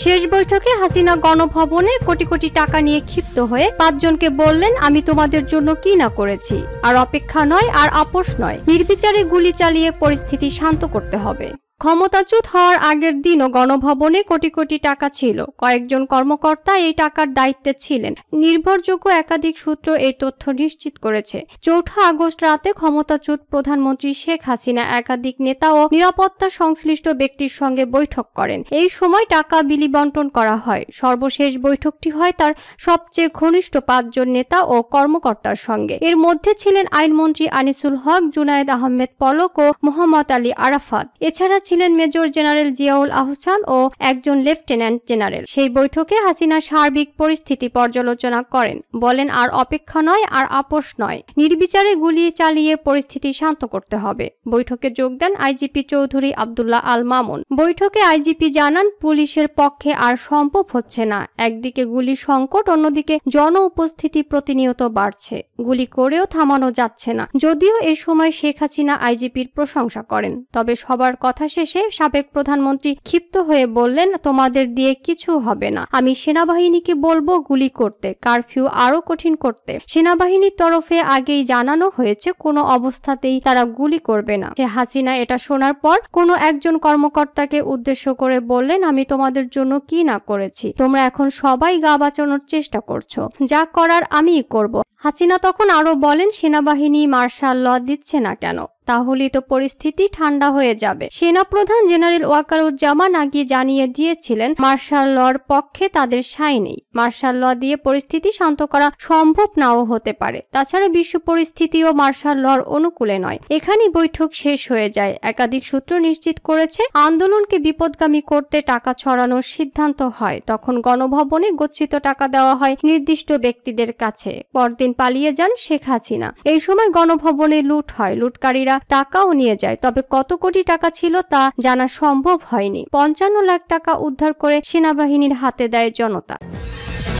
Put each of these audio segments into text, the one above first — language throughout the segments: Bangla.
শেষ বৈঠকে হাসিনা গণভবনে কোটি কোটি টাকা নিয়ে ক্ষিপ্ত হয়ে ৫ জনকে বললেন, আমি তোমাদের জন্য কি না করেছি। আর অপেক্ষা নয়, আর আপোষ নয়, নির্বিচারে গুলি চালিয়ে পরিস্থিতি শান্ত করতে হবে। ক্ষমতাচ্যুত হওয়ার আগের দিনও গণভবনে কোটি কোটি টাকা ছিল। কয়েকজন কর্মকর্তা এই টাকার দায়িত্বে ছিলেন। নির্ভরযোগ্য একাধিক সূত্র এই তথ্য নিশ্চিত করেছে। ৪ আগস্ট রাতে ক্ষমতাচ্যুত প্রধানমন্ত্রী শেখ হাসিনা একাধিক নেতা ও নিরাপত্তা সংশ্লিষ্ট ব্যক্তির সঙ্গে বৈঠক করেন। এই সময় টাকা বিলি বন্টন করা হয়। সর্বশেষ বৈঠকটি হয় তার সবচেয়ে ঘনিষ্ঠ ৫ জন নেতা ও কর্মকর্তার সঙ্গে। এর মধ্যে ছিলেন আইনমন্ত্রী আনিসুল হক, জুনায়েদ আহমেদ পলক ও মোহাম্মদ আলী আরাফাত। এছাড়া ছিলেন মেজর জেনারেল জিয়াউল আহসান ও একজন লেফটেন্যান্ট জেনারেল। সেই বৈঠকে হাসিনা সার্বিক পরিস্থিতি পর্যালোচনা করেন। বলেন, আর অপেক্ষা নয়, আর আপোষ নয়, নির্বিচারে গুলি চালিয়ে পরিস্থিতি শান্ত করতে হবে। বৈঠকে যোগ দেন আইজিপি চৌধুরী আব্দুল্লাহ আল মামুন। বৈঠকে আইজিপি জানান, পুলিশের পক্ষে আর সম্ভব হচ্ছে না। একদিকে গুলি সংকট, অন্যদিকে জন উপস্থিতি প্রতিনিয়ত বাড়ছে। গুলি করেও থামানো যাচ্ছে না। যদিও এ সময় শেখ হাসিনা আইজিপির প্রশংসা করেন, তবে সবার কথা শেষে সাবেক প্রধানমন্ত্রী ক্ষিপ্ত হয়ে বললেন, তোমাদের দিয়ে কিছু হবে না। আমি সেনাবাহিনীকে বলবো গুলি করতে, কারফিউ আরো কঠিন করতে। সেনাবাহিনীর তরফে আগেই জানানো হয়েছে কোনো অবস্থাতেই তারা গুলি করবে না। শেখ হাসিনা এটা শোনার পর কোনো একজন কর্মকর্তাকে উদ্দেশ্য করে বললেন, আমি তোমাদের জন্য কি না করেছি। তোমরা এখন সবাই গা বাঁচানোর চেষ্টা করছো, যা করার আমিই করব। হাসিনা তখন আরো বলেন, সেনাবাহিনী মার্শাল ল দিচ্ছে না কেন? তাহলেই তো পরিস্থিতি ঠান্ডা হয়ে যাবে। সেনাপ্রধান জেনারেল ওয়াকারুজ্জামান আগে জানিয়ে দিয়েছিলেন, মার্শাল লর পক্ষে তাদের সায় নেই। মার্শাল ল দিয়ে পরিস্থিতি শান্ত করা সম্ভব নাও হতে পারে। তাছাড়া বিশ্ব পরিস্থিতিও মার্শাল লর অনুকূলে নয়। এখানেই বৈঠক শেষ হয়ে যায়। একাধিক সূত্র নিশ্চিত করেছে, আন্দোলনকে বিপদগামী করতে টাকা ছড়ানোর সিদ্ধান্ত হয়। তখন গণভবনে গচ্ছিত টাকা দেওয়া হয় নির্দিষ্ট ব্যক্তিদের কাছে। পরদিন পালিয়ে যান শেখ হাসিনা। এই সময় গণভবনে লুট হয়। লুটকারীরা টাকাও নিয়ে যায়, তবে কত কোটি টাকা ছিল তা জানা সম্ভব হয়নি। ৫৫ লাখ টাকা উদ্ধার করে সেনাবাহিনীর হাতে দেয় জনতা।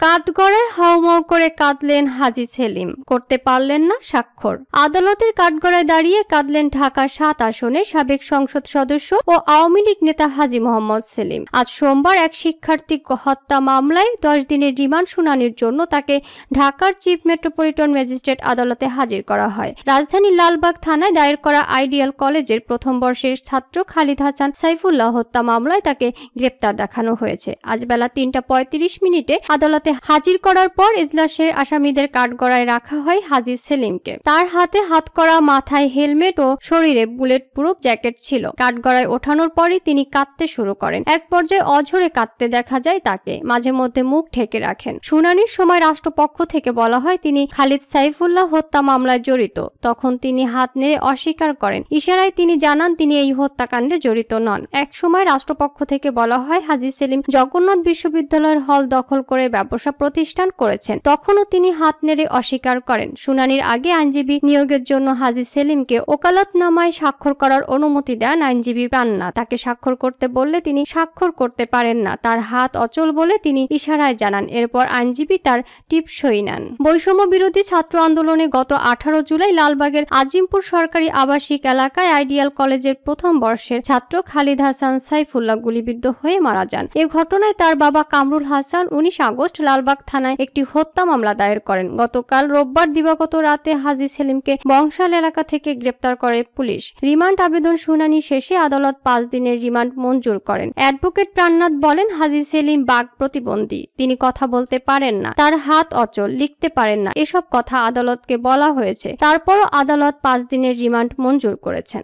কাঠগড়ায় হাউমাউ করে কাঁদলেন হাজী সেলিম, করতে পারলেন না স্বাক্ষর। আদালতের কাঠগড়ায় দাঁড়িয়ে কাঁদলেন ঢাকা ৭ আসনের সাবেক সংসদ সদস্য ও আওয়ামী লীগ নেতা হাজী মোহাম্মদ সেলিম। আজ সোমবার এক শিক্ষার্থী হত্যা মামলায় ১০ দিনের রিমান্ড শুনানির জন্য তাকে ঢাকার চিফ মেট্রোপলিটন ম্যাজিস্ট্রেট আদালতে হাজির করা হয়। রাজধানীর লালবাগ থানায় দায়ের করা আইডিয়াল কলেজের প্রথম বর্ষের ছাত্র খালিদ হাসান সাইফুল্লাহ হত্যা মামলায় তাকে গ্রেপ্তার দেখানো হয়েছে। আজ বেলা ৩টা ৩৫ মিনিটে আদালতে হাজির করার পর এজলাসে আসামিদের কাঠগড়ায় রাখা হয় হাজী সেলিমকে। তার হাতে হাতকড়া, মাথায় হেলমেট ও শরীরে বুলেট প্রুফ জ্যাকেট ছিল। কাঠগড়ায় ওঠানোর পরই তিনি কাঁদতে শুরু করেন। এক পর্যায়ে অঝরে কাঁদতে দেখা যায় তাকে। মাঝে মধ্যে মুখ ঢেকে রাখেন। শুনানির সময় রাষ্ট্রপক্ষ থেকে বলা হয় তিনি খালিদ সাইফুল্লাহ হত্যা মামলায় জড়িত। তখন তিনি হাত নেড়ে অস্বীকার করেন। ইশারায় তিনি জানান তিনি এই হত্যাকাণ্ডে জড়িত নন। এক সময় রাষ্ট্রপক্ষ থেকে বলা হয় হাজী সেলিম জগন্নাথ বিশ্ববিদ্যালয়ের হল দখল করে ব্যবসা প্রতিষ্ঠান করেছেন। তখনও তিনি হাত নেড়ে অস্বীকার করেন। শুনানির আগে আইনজীবী নিয়োগের জন্য হাজী সেলিমকে ওকালতনামায় স্বাক্ষর করার অনুমতি দেন আইনজীবী পান্না। তাকে স্বাক্ষর করতে বললে তিনি স্বাক্ষর করতে পারেন না। তার হাত অচল বলে তিনি ইশারায় জানান। এরপর আইনজীবী তার টিপসই নেন। বৈষম্য বিরোধী ছাত্র আন্দোলনে গত 18 জুলাই লালবাগের আজিমপুর সরকারি আবাসিক এলাকায় আইডিয়াল কলেজের প্রথম বর্ষের ছাত্র খালিদ হাসান সাইফুল্লাহ গুলিবিদ্ধ হয়ে মারা যান। এ ঘটনায় তার বাবা কামরুল হাসান 19 আগস্ট লালবাগ থানায় একটি হত্যা মামলা দায়ের করেন। গতকাল রোববার দিবাগত রাতে হাজী সেলিমকে বংশাল এলাকা থেকে গ্রেপ্তার করে পুলিশ। রিমান্ড আবেদন শুনানি শেষে আদালত 5 দিনের রিমান্ড মঞ্জুর করেন। অ্যাডভোকেট প্রাণনাথ বলেন, হাজী সেলিম বাক প্রতিবন্ধী। তিনি কথা বলতে পারেন না, তার হাত অচল, লিখতে পারেন না। এসব কথা আদালতকে বলা হয়েছে। তারপরও আদালত 5 দিনের রিমান্ড মঞ্জুর করেছেন।